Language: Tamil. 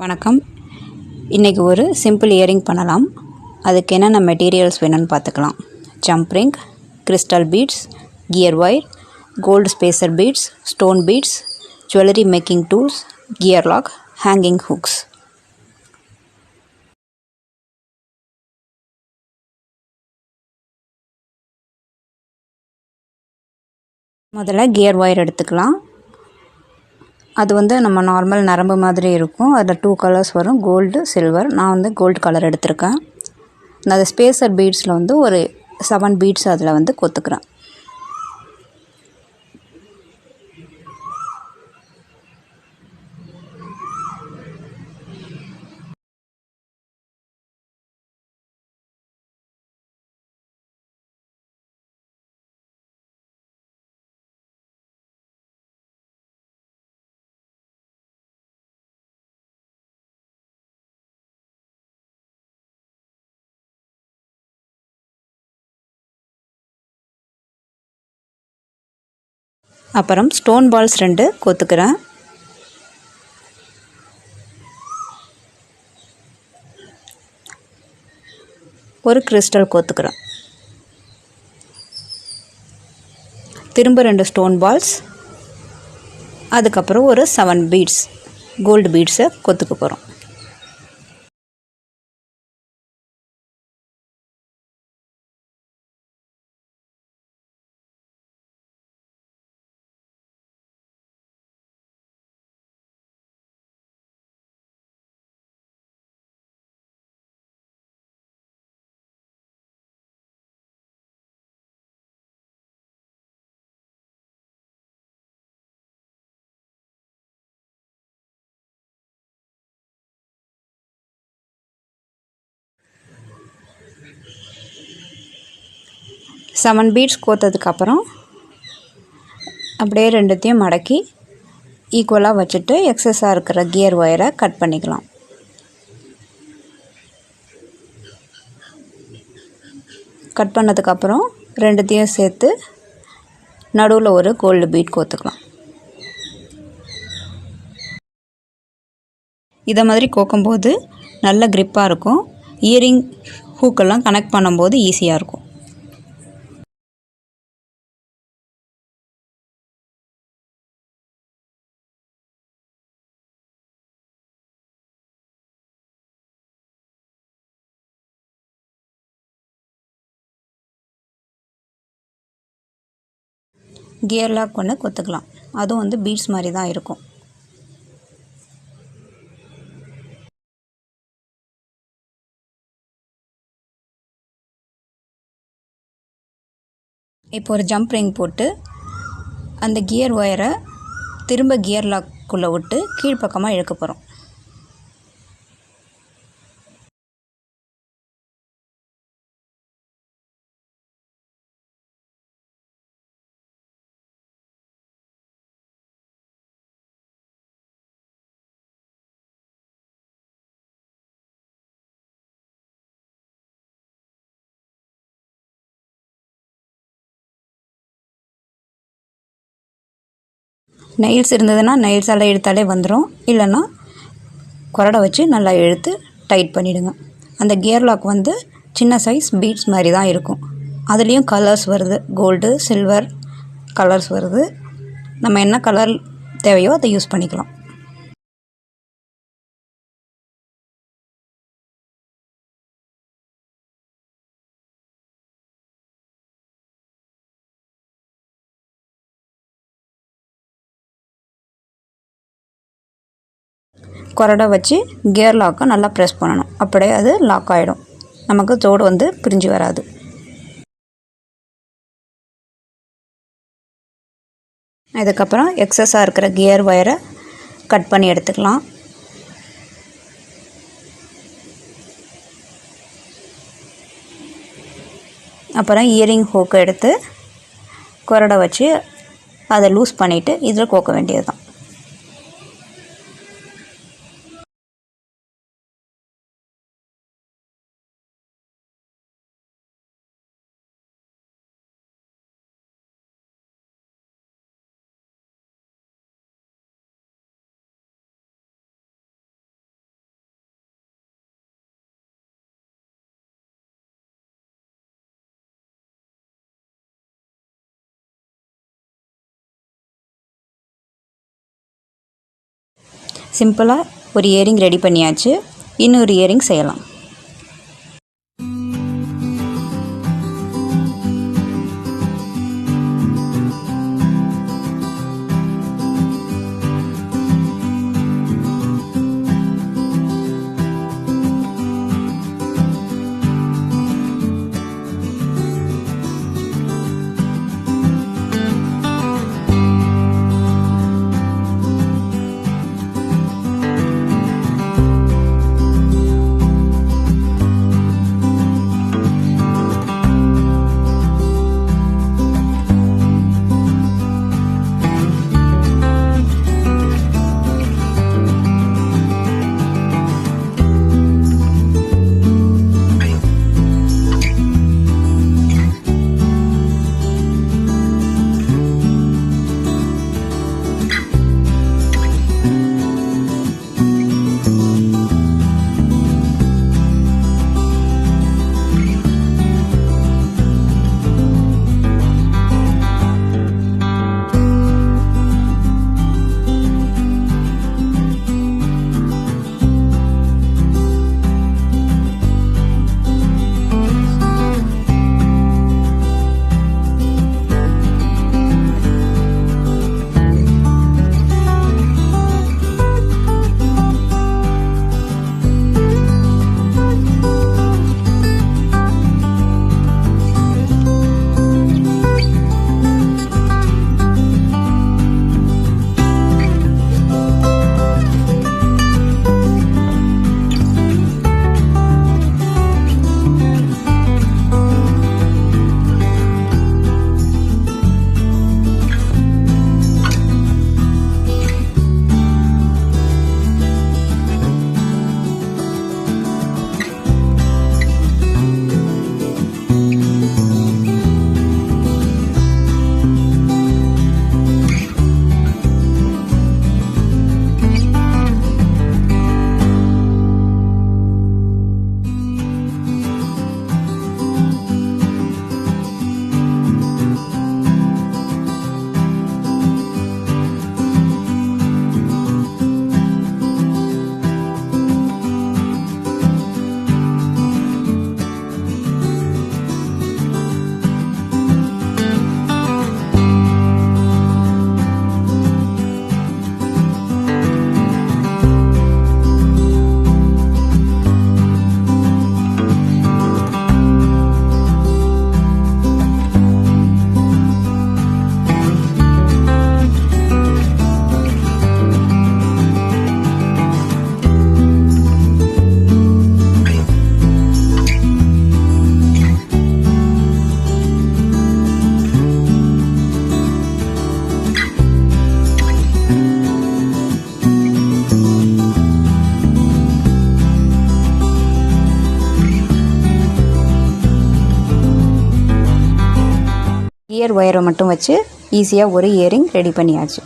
வணக்கம். இன்றைக்கி ஒரு சிம்பிள் இயரிங் பண்ணலாம். அதுக்கு என்னென்ன மெட்டீரியல்ஸ் வேணும்னு பார்த்துக்கலாம். Jump ring, crystal beads, gear wire, gold spacer beads, stone beads, jewellery making tools, gear lock, hanging hooks. முதல்ல கியர் ஒயர் எடுத்துக்கலாம். அது நம்ம நார்மல் நரம்பு மாதிரி இருக்கும். அதில் 2 கலர்ஸ் வரும், கோல்டு, சில்வர். நான் கோல்டு கலர் எடுத்திருக்கேன். நான் அது ஸ்பேசர் பீட்ஸில் ஒரு 7 பீட்ஸ் அதில் கொத்துக்கிறேன். அப்புறம் ஸ்டோன் பால்ஸ் 2 கொத்துக்கிறேன். ஒரு கிறிஸ்டல் கொத்துக்கிறேன். திரும்ப 2 ஸ்டோன் பால்ஸ், அதுக்கப்புறம் ஒரு 7 பீட்ஸ் கோல்டு பீட்ஸை கொத்துக்க போகிறோம். செவன் பீட்ஸ் கோத்ததுக்கப்புறம் அப்படியே ரெண்டுத்தையும் மடக்கி ஈக்குவலாக வச்சுட்டு எக்ஸஸாக இருக்கிற கியர் ஒயரை கட் பண்ணிக்கலாம். கட் பண்ணதுக்கப்புறம் ரெண்டுத்தையும் சேர்த்து நடுவில் ஒரு கோல்டு பீட் கோத்துக்கலாம். இதை மாதிரி கோக்கும்போது நல்ல க்ரிப்பாக இருக்கும். இயரிங் ஹூக்கெல்லாம் கனெக்ட் பண்ணும்போது ஈஸியாக இருக்கும். கியர் லாக் ஒன்று கொத்துக்கலாம். அதுவும் பீட்ஸ் மாதிரி தான் இருக்கும். இப்போ ஒரு ஜம்ப் ரிங் போட்டு அந்த கியர் ஒயரை திரும்ப கியர் லாக்குள்ளே விட்டு கீழ்ப்பக்கமாக இழுக்க போகிறோம். நெயில்ஸ் இருந்ததுன்னா நெயில்ஸால் இழுத்தாலே வந்துடும். இல்லைன்னா கொரடை வச்சு நல்லா இழுத்து டைட் பண்ணிவிடுங்க. அந்த கியர் லாக் சின்ன சைஸ் பீட்ஸ் மாதிரி தான் இருக்கும். அதுலேயும் கலர்ஸ் வருது, கோல்டு, சில்வர் கலர்ஸ் வருது. நம்ம என்ன கலர் தேவையோ அதை யூஸ் பண்ணிக்கலாம். கொரடை வச்சு கியர் லாக்கை நல்லா ப்ரெஸ் பண்ணணும். அப்படியே அது லாக் ஆகிடும். நமக்கு தோடு பிரிஞ்சு வராது. இதுக்கப்புறம் எக்ஸஸாக இருக்கிற கியர் ஒயரை கட் பண்ணி எடுத்துக்கலாம். அப்புறம் இயரிங் ஹூக்கை எடுத்து கொரடை வச்சு அதை லூஸ் பண்ணிவிட்டு இதில் கோக்க வேண்டியது தான். சிம்பிளாக ஒரு இயரிங் ரெடி பண்ணியாச்சு. இன்னொரு இயரிங் செய்யலாம். இயர் ஒயரை மட்டும் வச்சு ஈஸியாக ஒரு இயரிங் ரெடி பண்ணியாச்சு.